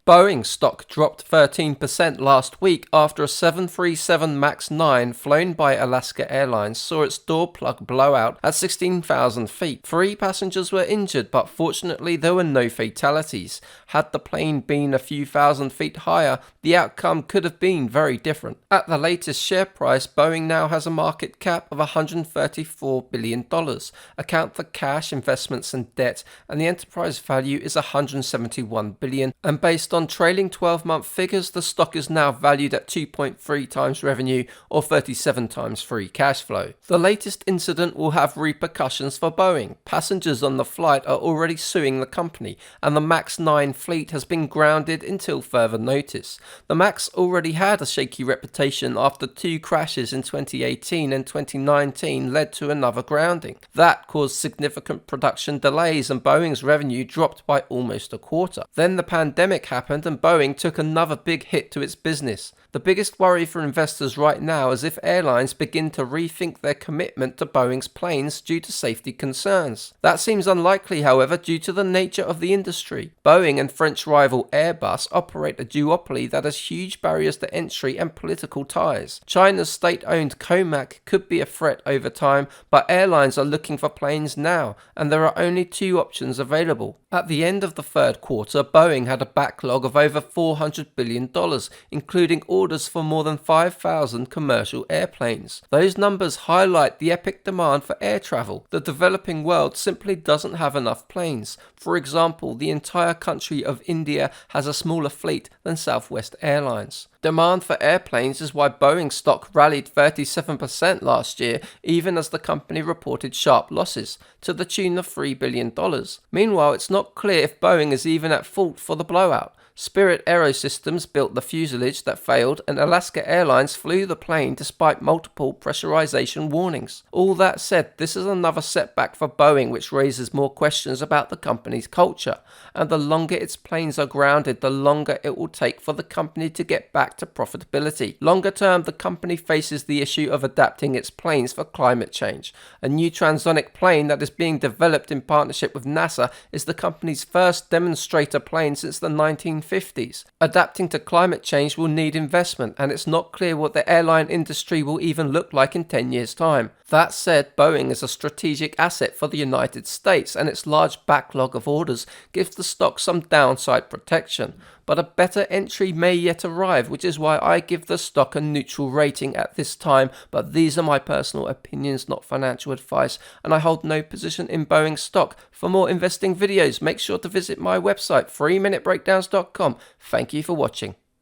Boeing stock dropped 13% last week after a 737 MAX 9 flown by Alaska Airlines saw its door plug blow out at 16,000 feet. 3 passengers were injured, but fortunately there were no fatalities. Had the plane been a few thousand feet higher, the outcome could have been very different. At the latest share price, Boeing now has a market cap of $134 billion. Account for cash, investments and debt, and the enterprise value is $171 billion, and based on trailing 12-month figures, the stock is now valued at 2.3 times revenue or 37 times free cash flow. The latest incident will have repercussions for Boeing. Passengers on the flight are already suing the company, and the MAX 9 fleet has been grounded until further notice. The MAX already had a shaky reputation after 2 crashes in 2018 and 2019 led to another grounding. That caused significant production delays and Boeing's revenue dropped by almost a quarter. Then the pandemic happened and Boeing took another big hit to its business. The biggest worry for investors right now is if airlines begin to rethink their commitment to Boeing's planes due to safety concerns. That seems unlikely, however, due to the nature of the industry. Boeing and French rival Airbus operate a duopoly that has huge barriers to entry and political ties. China's state-owned Comac could be a threat over time, but airlines are looking for planes now, and there are only 2 options available. At the end of the third quarter, Boeing had a backlog of over $400 billion, including orders for more than 5,000 commercial airplanes. Those numbers highlight the epic demand for air travel. The developing world simply doesn't have enough planes. For example, the entire country of India has a smaller fleet than Southwest Airlines. Demand for airplanes is why Boeing stock rallied 37% last year, even as the company reported sharp losses, to the tune of $3 billion. Meanwhile, it's not clear if Boeing is even at fault for the blowout. Spirit Aerosystems built the fuselage that failed, and Alaska Airlines flew the plane despite multiple pressurization warnings. All that said, this is another setback for Boeing, which raises more questions about the company's culture. And the longer its planes are grounded, the longer it will take for the company to get back to profitability. Longer term, the company faces the issue of adapting its planes for climate change. A new transonic plane that is being developed in partnership with NASA is the company's first demonstrator plane since the 1950s. Adapting to climate change will need investment, and it's not clear what the airline industry will even look like in 10 years' time. That said, Boeing is a strategic asset for the United States, and its large backlog of orders gives the stock some downside protection. But a better entry may yet arrive, which is why I give the stock a neutral rating at this time. But these are my personal opinions, not financial advice, and I hold no position in Boeing stock. For more investing videos, make sure to visit my website, 3minutebreakdowns.com. Thank you for watching.